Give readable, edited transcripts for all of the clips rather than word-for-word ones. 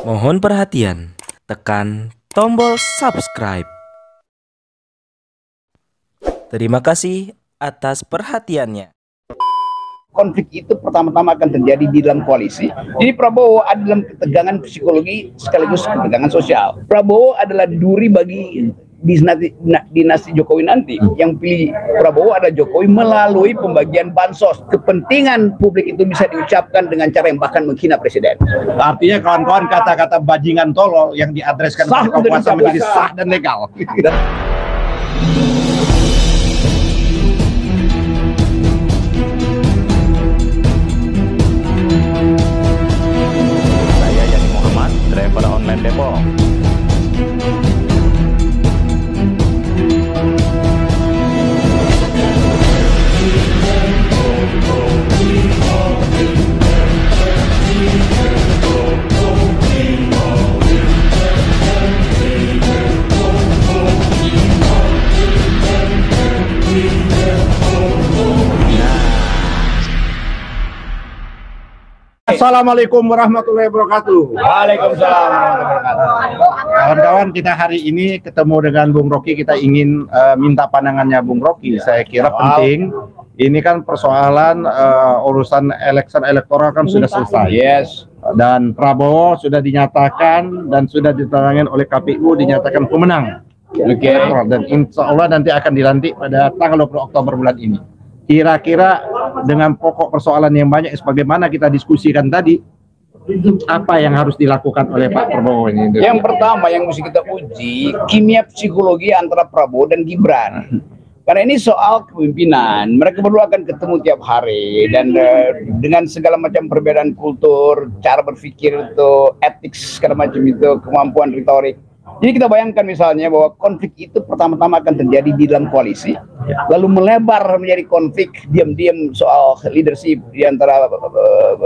Mohon perhatian, tekan tombol subscribe. Terima kasih atas perhatiannya. Konflik itu pertama-tama akan terjadi di dalam koalisi. Jadi Prabowo ada dalam ketegangan psikologi sekaligus ketegangan sosial. Prabowo adalah duri bagi dinasti Jokowi nanti. Yang pilih Prabowo adalah Jokowi melalui pembagian bansos. Kepentingan publik itu bisa diucapkan dengan cara yang bahkan menghina presiden. Artinya kawan-kawan kata-kata bajingan tolol yang diadreskan Sah kepada penguasa menjadi sah dan legal. Saya Yani Muhammad, driver online Depok. Assalamualaikum warahmatullahi wabarakatuh. Waalaikumsalam warahmatullahi wabarakatuh. Kawan-kawan, kita hari ini ketemu dengan Bung Rocky. Kita ingin minta pandangannya Bung Rocky. Saya kira penting. Ini kan persoalan urusan elektoral kan sudah selesai. Yes. Dan Prabowo sudah dinyatakan dan sudah ditandatangani oleh KPU dinyatakan pemenang. Oke. Dan insya Allah nanti akan dilantik pada tanggal 20 Oktober bulan ini. Kira-kira dengan pokok persoalan yang banyak sebagaimana kita diskusikan tadi, apa yang harus dilakukan oleh Pak Prabowo ini? Yang pertama yang mesti kita uji kimia psikologi antara Prabowo dan Gibran. Karena ini soal kepemimpinan, mereka berdua akan ketemu tiap hari dan dengan segala macam perbedaan kultur, cara berpikir itu, etik segala macam itu, kemampuan retorik. Jadi kita bayangkan misalnya bahwa konflik itu pertama-tama akan terjadi di dalam koalisi, lalu melebar menjadi konflik diam-diam soal leadership di antara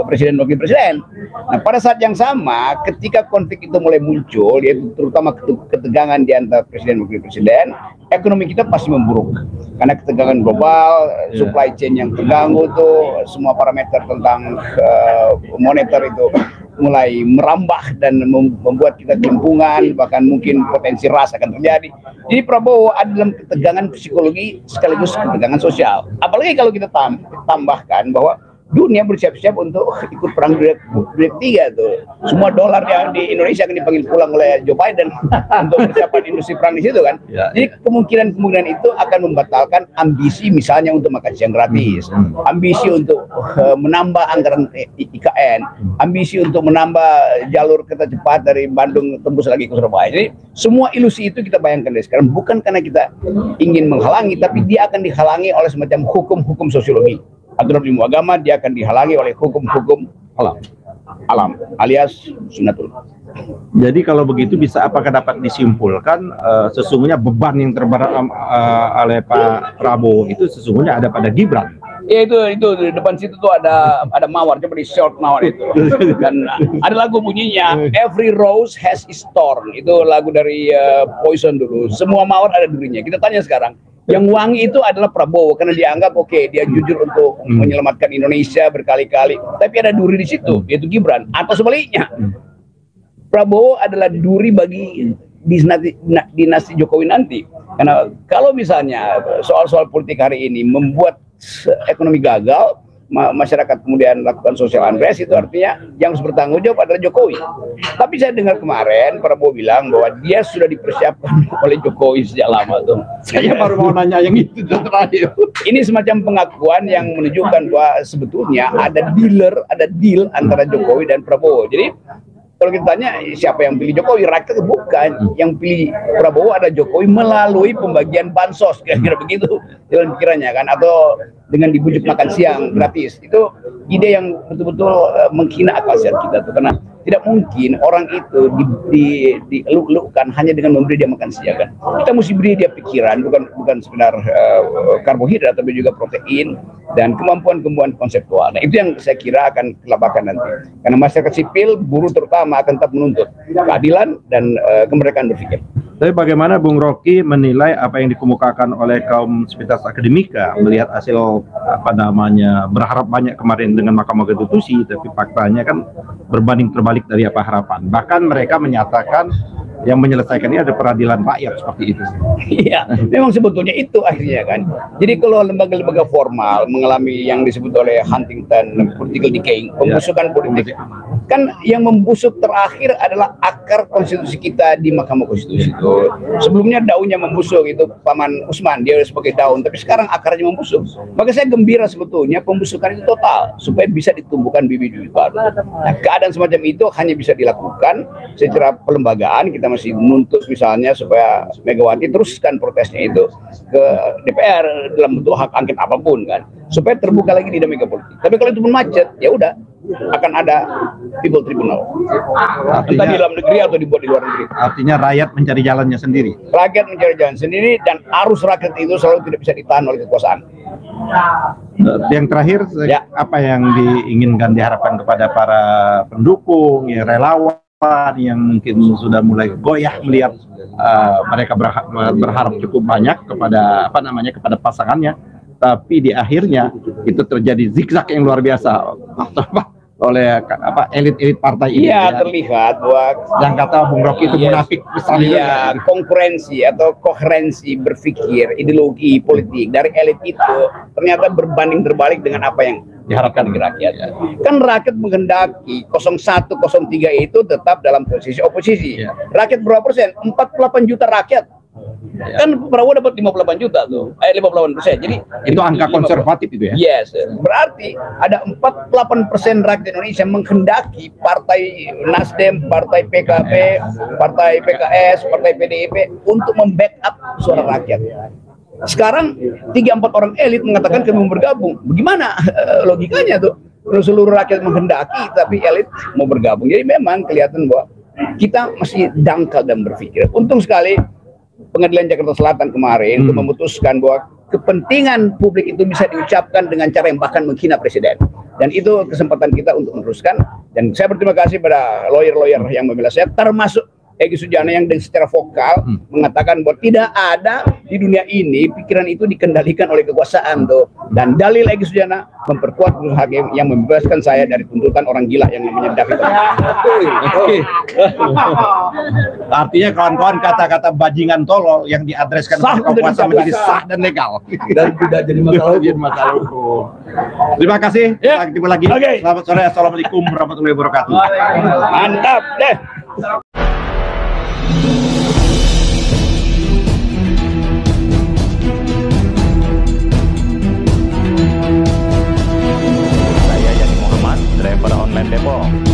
presiden dan wakil presiden. Nah, pada saat yang sama, ketika konflik itu mulai muncul, yaitu terutama ketegangan di antara presiden dan wakil presiden, ekonomi kita pasti memburuk. Karena ketegangan global, supply chain yang terganggu tuh, semua parameter tentang moneter itu mulai merambah dan membuat kita kelimpungan, bahkan mungkin potensi ras akan terjadi. Jadi Prabowo ada dalam ketegangan psikologi sekaligus ketegangan sosial. Apalagi kalau kita tambahkan bahwa dunia bersiap-siap untuk ikut perang dunia ketiga tuh. Semua dolar yang di Indonesia akan dipanggil pulang oleh Joe Biden untuk persiapan industri perang di situ kan. Jadi kemungkinan itu akan membatalkan ambisi misalnya untuk makan siang gratis, ambisi untuk menambah anggaran IKN, ambisi untuk menambah jalur kereta cepat dari Bandung tembus lagi ke Surabaya. Jadi semua ilusi itu kita bayangkan dari sekarang bukan karena kita ingin menghalangi, tapi dia akan dihalangi oleh semacam hukum-hukum sosiologi. Aturan ilmu agama dia akan dihalangi oleh hukum-hukum alam alias sunnatul. Jadi kalau begitu bisa apakah dapat disimpulkan sesungguhnya beban yang terberat oleh Pak Prabowo itu sesungguhnya ada pada Gibran? Ya itu di depan situ tuh ada mawar, coba di short mawar itu. Dan ada lagu bunyinya Every Rose Has Its Thorn. Itu lagu dari Poison dulu. Semua mawar ada durinya. Kita tanya sekarang, yang wangi itu adalah Prabowo karena dianggap oke, dia jujur untuk menyelamatkan Indonesia berkali-kali. Tapi ada duri di situ, yaitu Gibran. Atau sebaliknya, Prabowo adalah duri bagi dinasti Jokowi nanti. Karena kalau misalnya soal-soal politik hari ini membuat ekonomi gagal, masyarakat kemudian lakukan social unrest, itu artinya yang harus bertanggung jawab adalah Jokowi. Tapi saya dengar kemarin Prabowo bilang bahwa dia sudah dipersiapkan oleh Jokowi sejak lama tuh. Saya baru mau nanya yang itu terakhir. Ini semacam pengakuan yang menunjukkan bahwa sebetulnya ada deal antara Jokowi dan Prabowo. Jadi kalau kita tanya siapa yang pilih Jokowi, rakyat bukan. Yang pilih Prabowo ada Jokowi melalui pembagian bansos, kira-kira begitu dalam pikirannya kan, atau dengan dibujuk makan siang gratis. Itu ide yang betul-betul menghina akal sehat kita tuh, karena tidak mungkin orang itu dieluk-elukkan hanya dengan memberi dia makan siang kan. Kita mesti beri dia pikiran, bukan sekedar karbohidrat, tapi juga protein dan kemampuan konseptual. Nah, itu yang saya kira akan kelabakan nanti. Karena masyarakat sipil, buruh terutama akan tetap menuntut keadilan dan kemerdekaan berpikir. Tapi bagaimana Bung Rocky menilai apa yang dikemukakan oleh kaum sivitas akademika melihat hasil berharap banyak kemarin dengan Mahkamah Konstitusi, tapi faktanya kan berbanding terbalik dari apa harapan. Bahkan mereka menyatakan yang menyelesaikan ini ada peradilan rakyat seperti itu. Iya, memang sebetulnya itu akhirnya kan. Jadi kalau lembaga-lembaga formal mengalami yang disebut oleh Huntington political decaying, pembusukan politik, kan yang membusuk terakhir adalah akar konstitusi kita di Mahkamah Konstitusi itu. Sebelumnya daunnya membusuk, itu Paman Usman, dia sebagai daun, tapi sekarang akarnya membusuk. Maka saya gembira sebetulnya pembusukan itu total supaya bisa ditumbuhkan bibit-bibit baru. Nah, keadaan semacam itu hanya bisa dilakukan secara pelembagaan. Kita masih menuntut misalnya supaya Megawati teruskan protesnya itu ke DPR dalam bentuk hak angket apapun kan, supaya terbuka lagi dinamika politik. Tapi kalau itu pun macet, ya udah akan ada people tribunal, entah di dalam negeri atau dibuat di luar negeri. Artinya rakyat mencari jalannya sendiri. Rakyat mencari jalan sendiri, dan arus rakyat itu selalu tidak bisa ditahan oleh kekuasaan. Yang terakhir, apa yang diinginkan, diharapkan kepada para pendukung, ya relawan yang mungkin sudah mulai goyah melihat mereka berharap cukup banyak kepada kepada pasangannya, tapi di akhirnya itu terjadi zigzag yang luar biasa oleh elit-elit partai ini. Iya, terlihat bahwa yang kata Bung Rocky itu munafik besar. Iya, konkurensi atau koherensi berpikir ideologi politik dari elit itu ternyata berbanding terbalik dengan apa yang diharapkan dari rakyat. Kan rakyat menghendaki 01, 03 itu tetap dalam posisi oposisi. Rakyat berapa persen? 48 juta rakyat. Kan Prabowo dapat 58 juta tuh, 58%. Jadi itu angka konservatif itu ya. Yes, berarti ada 48% rakyat Indonesia menghendaki partai Nasdem, partai PKB, partai PKS, partai PDIP untuk membackup suara rakyat. Sekarang 3-4 orang elit mengatakan kami mau bergabung. Bagaimana logikanya tuh? Kalau seluruh rakyat menghendaki tapi elit mau bergabung. Jadi memang kelihatan bahwa kita masih dangkal dan berpikir. Untung sekali Pengadilan Jakarta Selatan kemarin untuk memutuskan bahwa kepentingan publik itu bisa diucapkan dengan cara yang bahkan menghina presiden. Dan itu kesempatan kita untuk meneruskan. Dan saya berterima kasih pada lawyer-lawyer yang membela saya, termasuk Egy Sujana yang secara vokal mengatakan bahwa tidak ada di dunia ini pikiran itu dikendalikan oleh kekuasaan tuh. Dan dalil Egy Sujana memperkuat putusan hakim yang membebaskan saya dari tuntutan orang gila yang namanya David. Artinya kawan-kawan, kata-kata bajingan tolol yang diadreskan oleh kekuasaan menjadi sah dan legal Dan tidak jadi masalah hukum. Terima kasih. Sampai ketemu lagi. Selamat sore. Assalamualaikum warahmatullahi wabarakatuh. Mantap deh. Saya Yani Muhammad, driver online Depok.